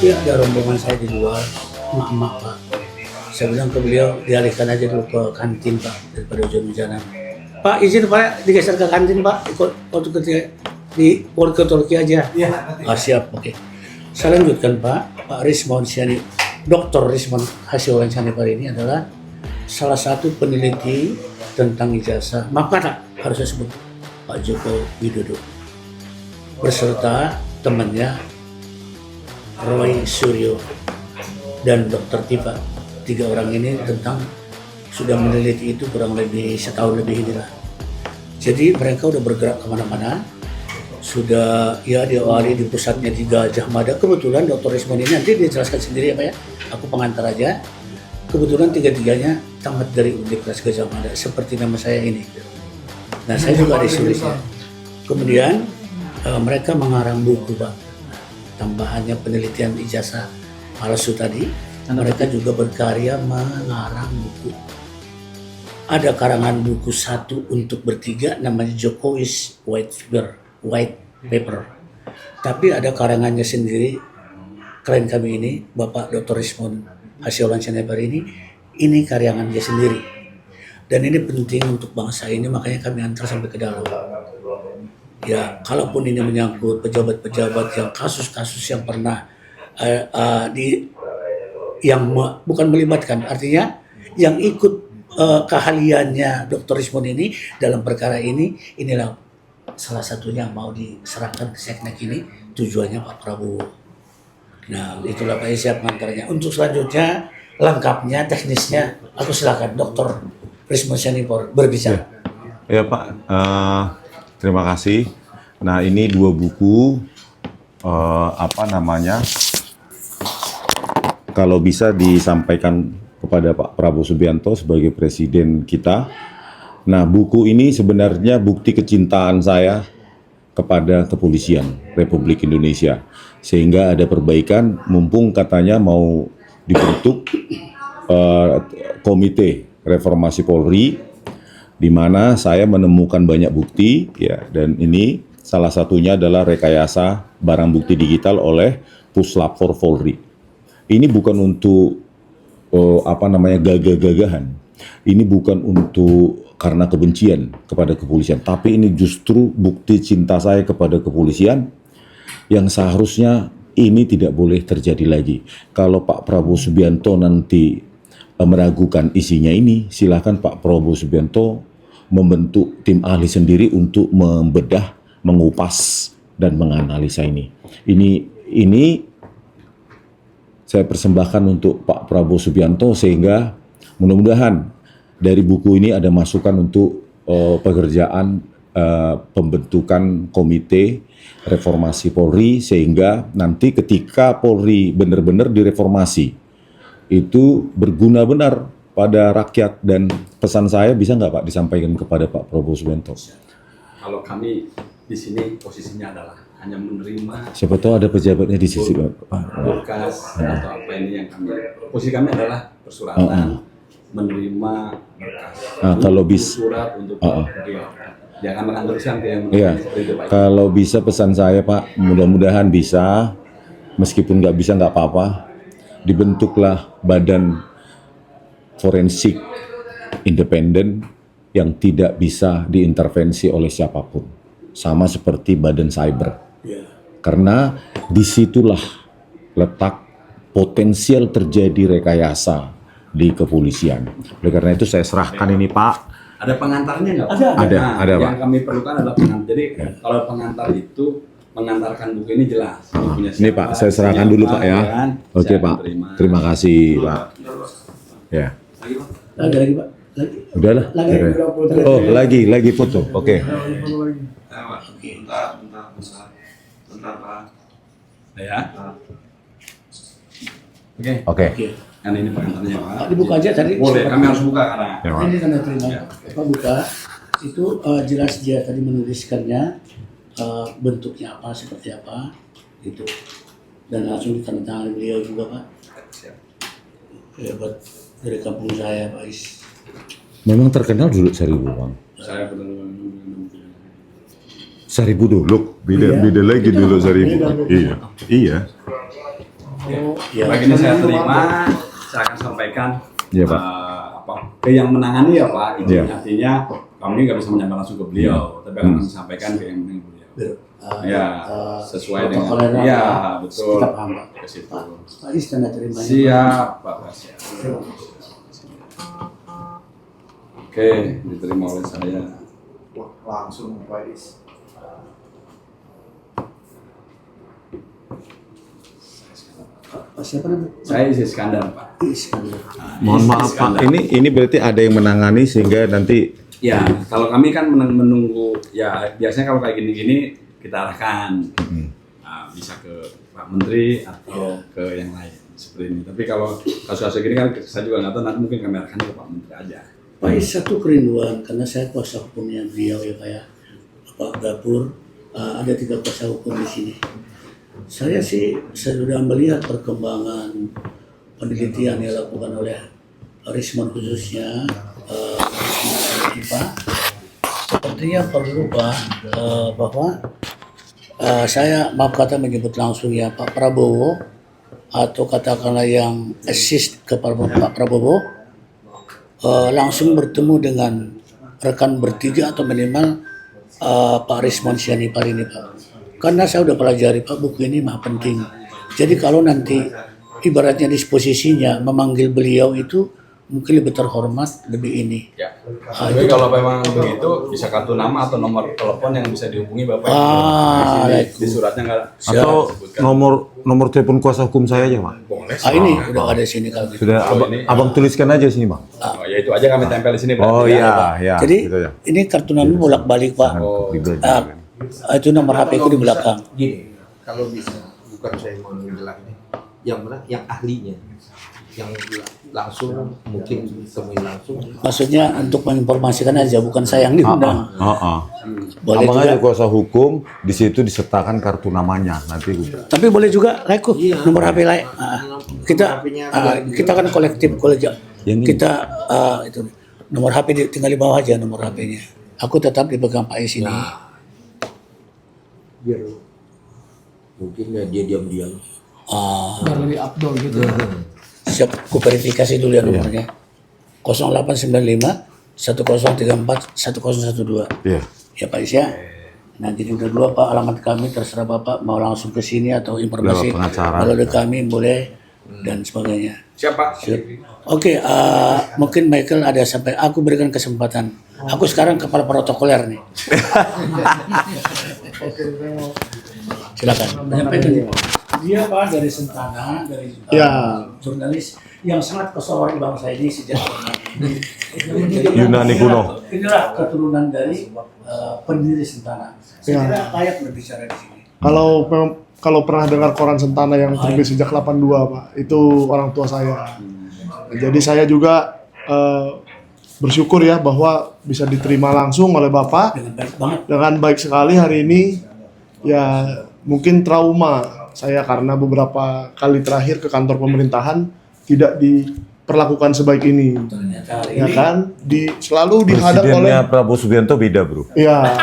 Tapi ada rombongan saya di luar, emak-emak Pak. Saya bilang ke beliau, dialihkan aja dulu ke kantin Pak, daripada hujan-hujanan. Pak, izin Pak, digeser ke kantin Pak, ikut waktu ketika di Polda Turki aja. Siap, oke. Saya lanjutkan Pak Rismon Syani, Dr. Rismon Hasyolan Syanibar ini adalah salah satu peneliti tentang ijazah, maka harus saya sebut Pak Joko Widodo beserta temannya Roy Suryo dan Dr. Tifa. 3 orang ini tentang sudah meneliti itu kurang lebih setahun lebih inilah. Jadi mereka udah bergerak kemana-mana, sudah ya diawali di pusatnya di Gajah Mada. Kebetulan Dr. Rismon ini nanti dia jelaskan sendiri ya Pak ya, aku pengantar aja. Kebetulan 3-tiganya tamat dari Universitas Gajah Mada seperti nama saya ini. Nah saya juga ada sulisnya. Kemudian mereka mengarang buku Pak, tambahannya penelitian ijazah palsu tadi. Mereka juga berkarya mengarang buku. Ada karangan buku satu untuk bertiga namanya Jokowi's White Paper. Tapi ada karangannya sendiri, klien kami ini, Bapak Dr. Rismon Hasyolan Syanibar ini karangan dia sendiri. Dan ini penting untuk bangsa ini, makanya kami antar sampai ke dalam. Ya, kalaupun ini menyangkut pejabat-pejabat yang kasus-kasus yang pernah bukan melibatkan, artinya yang ikut keahliannya Dr. Rismon ini dalam perkara ini, inilah salah satunya mau diserahkan ke Seknek ini, tujuannya Pak Prabowo. Nah itulah Pak siap mengantarnya. Untuk selanjutnya lengkapnya teknisnya aku silakan Dr. Rismon Syanibar berbicara. Ya Pak, terima kasih. Nah ini 2 buku kalau bisa disampaikan kepada Pak Prabowo Subianto sebagai presiden kita. Nah, buku ini sebenarnya bukti kecintaan saya kepada kepolisian Republik Indonesia. Sehingga ada perbaikan, mumpung katanya mau dibentuk komite reformasi Polri, di mana saya menemukan banyak bukti, ya, dan ini salah satunya adalah rekayasa barang bukti digital oleh Puslap 4 Polri. Ini bukan untuk gagah-gagahan. Ini bukan untuk karena kebencian kepada kepolisian, tapi ini justru bukti cinta saya kepada kepolisian yang seharusnya ini tidak boleh terjadi lagi. Kalau Pak Prabowo Subianto nanti meragukan isinya ini, silakan Pak Prabowo Subianto membentuk tim ahli sendiri untuk membedah, mengupas dan menganalisa ini. Ini saya persembahkan untuk Pak Prabowo Subianto, sehingga mudah-mudahan dari buku ini ada masukan untuk pekerjaan pembentukan komite reformasi Polri, sehingga nanti ketika Polri benar-benar direformasi itu berguna benar pada rakyat. Dan pesan saya bisa nggak Pak disampaikan kepada Pak Prabowo Subianto? Kalau kami di sini posisinya adalah hanya menerima. Siapa tahu ada pejabatnya di sisi Pak. Berkas atau apa ini yang kami. Posisi kami adalah persuratan, menerima berkas. Kalau bisa surat untuk jangan mengantarkan yang kalau bisa pesan saya Pak, mudah-mudahan bisa, meskipun nggak bisa nggak apa-apa, dibentuklah badan forensik independen yang tidak bisa diintervensi oleh siapapun, sama seperti badan cyber. Karena disitulah letak potensial terjadi rekayasa di kepolisian. Oleh karena itu saya serahkan ini Pak. Ada pengantarnya nggak? Ada Pak. Yang kami perlukan adalah pengantar. Jadi kalau pengantar itu mengantarkan buku ini jelas. Ini Pak, saya serahkan dulu Pak ya. Oke Pak, terima kasih Pak. Ya. Lagi Pak. Udahlah. Oh lagi foto. Oke. Bentar Pak. Ya. Oke. Kan ini pengantarnya Pak. Dibuka aja tadi. Boleh, kami harus buka karena. Ini tanda terima. Pak buka. Itu jelas dia tadi menuliskannya, bentuknya apa, seperti apa, gitu. Dan langsung ditandatangani beliau juga Pak. Hebat dari kampung saya Pak Is. Memang terkenal dulu Seribu Bang. Saya benar-benar Seribu dulu, beda lagi dulu Seribu. Iya. Oh, ya. Baik, ini saya terima, saya akan sampaikan Iya, Pak. ke yang menangani ya Pak. Izin, Iya. artinya kami nggak bisa menyampaikan langsung ke beliau, tapi akan sampaikan ke yang menangani beliau. Ya, sesuai dengan protokolnya, ya Pak. betul Kita paham, Pak. ke situ. Pak Is tanda terimanya. Siap Pak. Siap. Oke, diterima oleh saya. Wah, langsung Pak Is. Pak siapa namanya? Saya Isi Iskandar Pak. Iskandar. Mohon maaf Pak, ini berarti ada yang menangani sehingga nanti Ya, kalau kami kan menunggu, ya biasanya kalau kayak gini-gini kita arahkan, bisa ke Pak Menteri atau ke yang lain seperti ini. Tapi kalau kasus-kasus gini kan saya juga nggak tahu, nanti mungkin kami arahkan ke Pak Menteri aja. Pak Is, satu kerinduan karena saya kuasa hukumnya beliau ya Pak ya. Pak Gapur, ada 3 kuasa hukum di sini. Saya sudah melihat perkembangan penelitian yang dilakukan oleh Rismon khususnya IPA. Sepertinya perlu Pak bahwa saya maaf kata menyebut langsung ya Pak Prabowo atau katakanlah yang assist ke Pak Prabowo langsung bertemu dengan rekan bertiga atau minimal Pak Rismon Sianipar ini Pak. Karena saya udah pelajari Pak, buku ini mah penting. Jadi kalau nanti ibaratnya disposisinya memanggil beliau itu mungkin lebih terhormat, lebih ini. Ya. Tapi kalau memang begitu bisa kartu nama atau nomor telepon yang bisa dihubungi Bapak. Di suratnya nggak atau disebutkan. nomor telepon kuasa hukum saya aja Pak. Boleh. Ini udah ada sini kalau gitu. Sudah abang tuliskan aja sini Bang. Oh, ya itu aja kami tempel di sini. berarti Oh ya. iya, Jadi gitu ya. ini kartu nama bolak-balik Pak. Oh. Itu nomor HP ku di belakang. Gini, kalau bisa, bukan saya mau menjelaskan ini, yang mana, yang ahlinya, yang langsung mungkin temuin langsung. Maksudnya untuk menginformasikan aja, bukan saya yang diundang. Boleh Abang juga. aja kuasa hukum, di situ disertakan kartu namanya nanti. Tapi boleh juga Reko, nomor HP lain. Kita kan kolektif kolegial. Yang ini. Kita itu nomor HP tinggal di bawah aja nomor HP-nya. Aku tetap dipegang Pak Is ini. Biar mungkin ya dia diam-diam. Biar lebih abdol gitu. Siap, aku verifikasi dulu ya nomornya. 0895 1034 1012. Iya. Ya Pak Is ya. Nanti juga dulu Pak alamat kami, terserah Bapak mau langsung ke sini atau informasi Lewat pengacara. melalui kami boleh dan sebagainya. Siapa? Oke, mungkin Michael ada sampai aku berikan kesempatan. Aku sekarang kepala protokoler nih. Silakan. Dia Pak dari Sentana, dari jurnalis yang sangat kesohor di bangsa ini sejak Yunani kuno. Inilah keturunan dari pendiri Sentana. Saya kira layak berbicara di sini. Kalau pernah dengar koran Sentana yang terbit sejak 82 Pak, itu orang tua saya. Jadi saya juga bersyukur ya bahwa bisa diterima langsung oleh Bapak Dengan baik banget. dengan baik sekali hari ini. Ya mungkin trauma saya karena beberapa kali terakhir ke kantor pemerintahan tidak diperlakukan sebaik ini. Ternyata hari Ya ini kan, selalu dihadang oleh Presidennya Prabowo Subianto beda bro. ya.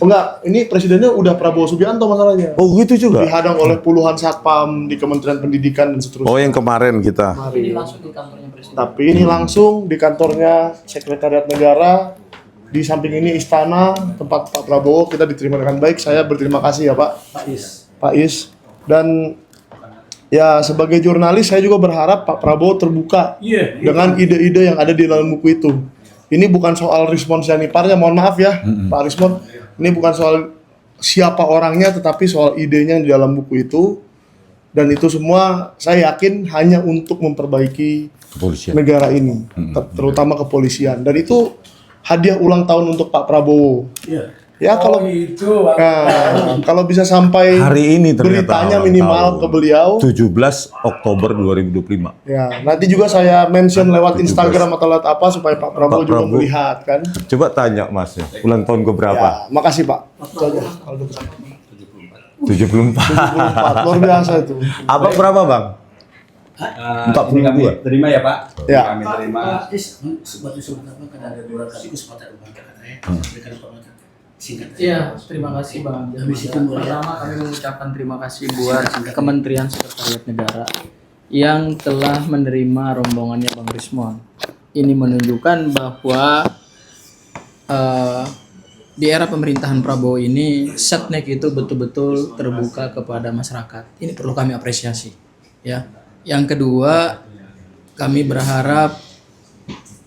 Oh enggak, ini presidennya udah Prabowo Subianto masalahnya. Oh gitu juga. Dihadang oleh puluhan satpam di Kementerian Pendidikan dan seterusnya. Oh yang kemarin kita. Ini langsung di kantornya presiden. Tapi ini langsung di kantornya Sekretariat Negara, di samping ini istana tempat Pak Prabowo, kita diterima dengan baik. Saya berterima kasih ya Pak Is. Dan ya sebagai jurnalis saya juga berharap Pak Prabowo terbuka dengan ide-ide yang ada di dalam buku itu. Ini bukan soal Rismon Sianiparnya, mohon maaf ya Pak Rismon. Ini bukan soal siapa orangnya, tetapi soal idenya di dalam buku itu. Dan itu semua saya yakin hanya untuk memperbaiki Kepolisian. negara ini, terutama kepolisian. Dan itu hadiah ulang tahun untuk Pak Prabowo. Ya kalau kalau bisa sampai Hari ini ternyata beritanya ulang minimal tahun. ke beliau. 17 Oktober 2025. Ya, nanti juga saya mention lewat Instagram atau lewat apa supaya Pak Prabowo juga Prabowo. melihat kan. Coba tanya Mas ya, ulang tahun ke berapa? Ya, makasih Pak. Itu aja. Kalau gitu. 74. 74, luar biasa itu. Abang berapa Bang? Ini kami terima ya Pak. Ya. Kami terima. Pak Is, sebab apa kan ada 2 kali kesempatan katanya. Berikan informasi. Singkat. Iya, terima kasih Bang. Habis itu mulai. Pertama kami mengucapkan terima kasih buat Kementerian Sekretariat Negara yang telah menerima rombongannya Bang Rismon. Ini menunjukkan bahwa di era pemerintahan Prabowo ini Setnek itu betul-betul terbuka kepada masyarakat. Ini perlu kami apresiasi. Ya. Yang kedua, kami berharap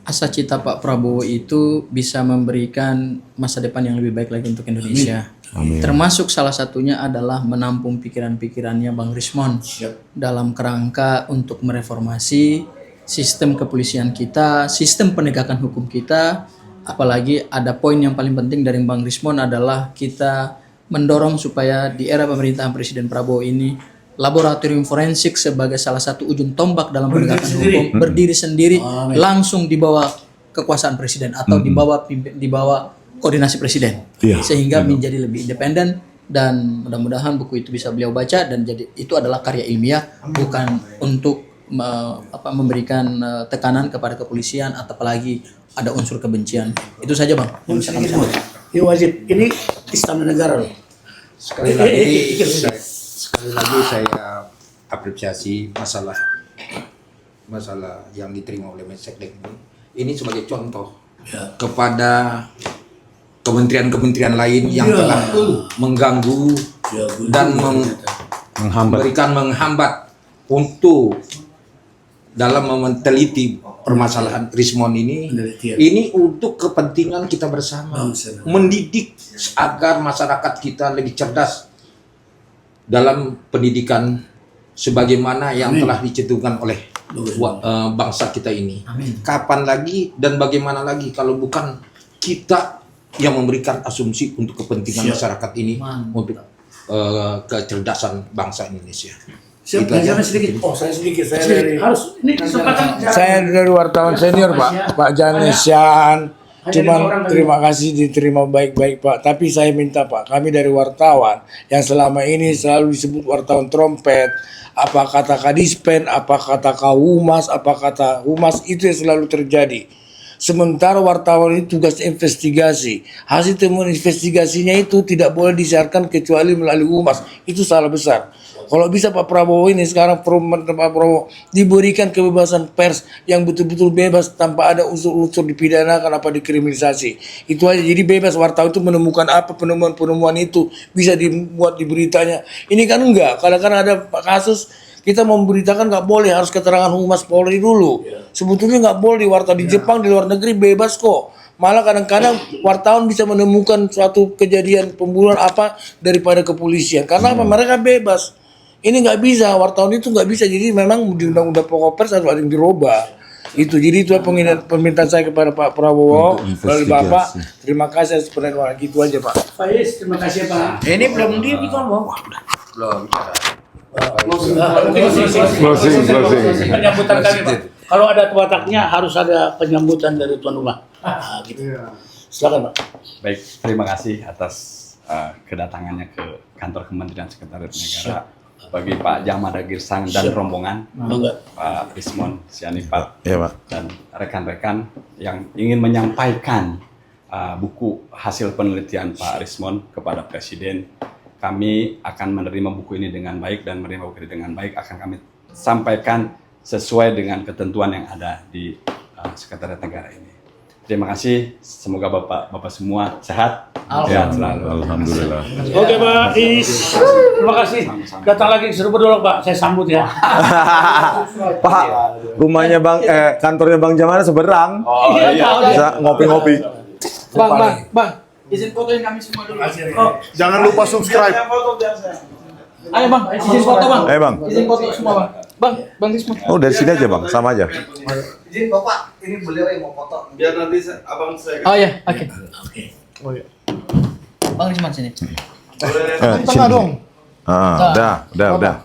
asa cita Pak Prabowo itu bisa memberikan masa depan yang lebih baik lagi untuk Indonesia. Amin. Termasuk salah satunya adalah menampung pikiran-pikirannya Bang Rismon dalam kerangka untuk mereformasi sistem kepolisian kita, sistem penegakan hukum kita. Apalagi ada poin yang paling penting dari Bang Rismon adalah kita mendorong supaya di era pemerintahan Presiden Prabowo ini laboratorium forensik sebagai salah satu ujung tombak dalam penegakan hukum berdiri sendiri langsung di bawah kekuasaan presiden atau di bawah koordinasi presiden, sehingga menjadi lebih independen, dan mudah-mudahan buku itu bisa beliau baca dan jadi itu adalah karya ilmiah, bukan untuk memberikan tekanan kepada kepolisian atau apalagi ada unsur kebencian. Itu saja Bang yang bisa kami sampaikan. Ini wajib, ini Istana Negara loh. Sekali lagi saya apresiasi masalah yang diterima oleh Menseknek ini sebagai contoh kepada kementerian-kementerian lain yang telah mengganggu dan menghambat untuk dalam meneliti permasalahan Rismon ini. Ini untuk kepentingan kita bersama, mendidik agar masyarakat kita lebih cerdas dalam pendidikan sebagaimana yang telah dicetuskan oleh bangsa kita ini. Kapan lagi dan bagaimana lagi kalau bukan kita yang memberikan asumsi untuk kepentingan masyarakat ini, untuk kecerdasan bangsa Indonesia. Saya sedikit. Saya dari harus ini kesempatan. Saya dari wartawan senior Pak Janesian. Cuman terima kasih diterima baik-baik Pak. Tapi saya minta Pak, kami dari wartawan yang selama ini selalu disebut wartawan trompet, apa kata Kadispen, apa kata Kahumas, apa kata Humas, itu yang selalu terjadi. Sementara wartawan itu tugas investigasi. Hasil temuan investigasinya itu tidak boleh disiarkan kecuali melalui Humas. Itu salah besar. Kalau bisa Pak Prabowo ini sekarang Pak Prabowo diberikan kebebasan pers yang betul-betul bebas tanpa ada unsur-unsur dipidanakan apa dikriminalisasi. Itu aja, jadi bebas wartawan itu menemukan apa penemuan-penemuan itu bisa dibuat di beritanya. Ini kan enggak, kadang-kadang ada kasus kita memberitakan nggak boleh, harus keterangan Humas Polri dulu. Sebetulnya nggak boleh, wartawan di Jepang di luar negeri bebas kok. Malah kadang-kadang wartawan bisa menemukan suatu kejadian pembunuhan apa daripada kepolisian. Karena apa? Mereka bebas. Ini nggak bisa, wartawan itu nggak bisa. Jadi memang di Undang-Undang Pokok Pers harus ada yang dirubah. Itu jadi itu permintaan saya kepada Pak Prabowo melalui Bapak. Terima kasih atas penerimaan gitu aja Pak. Faiz, terima kasih Pak. Ini belum belum. Closing. Penyambutan kami Pak. Kalau ada wataknya harus ada penyambutan dari tuan rumah. Gitu. Silakan Pak. Baik, terima kasih atas kedatangannya ke kantor Kementerian Sekretariat Negara bagi Pak Jamada Girsang dan rombongan, Pak Rismon Sianipar dan rekan-rekan yang ingin menyampaikan buku hasil penelitian Pak Rismon kepada Presiden. Kami akan menerima buku ini dengan baik dan menerima buku ini dengan baik akan kami sampaikan sesuai dengan ketentuan yang ada di Sekretariat Negara ini. Terima kasih, semoga Bapak semua sehat, sehat selalu. Alhamdulillah. Oke Pak Is, terima kasih. Datang lagi seru berdua Pak, saya sambut ya. Pak, rumahnya kantornya Bang Jamada seberang. Oh iya. Bisa ngopi-ngopi. Bang, izin fotoin kami semua dulu. Jangan lupa subscribe. Ayo Bang, izin foto Bang. Ayo Bang. Izin foto semua Bang. Bang Rismon. Oh dari sini aja Bang, sama aja. Izin Bapak, ini beliau yang mau foto. Biar nanti abang saya. Oh iya, oke. Oh iya. Bang Rismon sini. Tengah dong. Udah.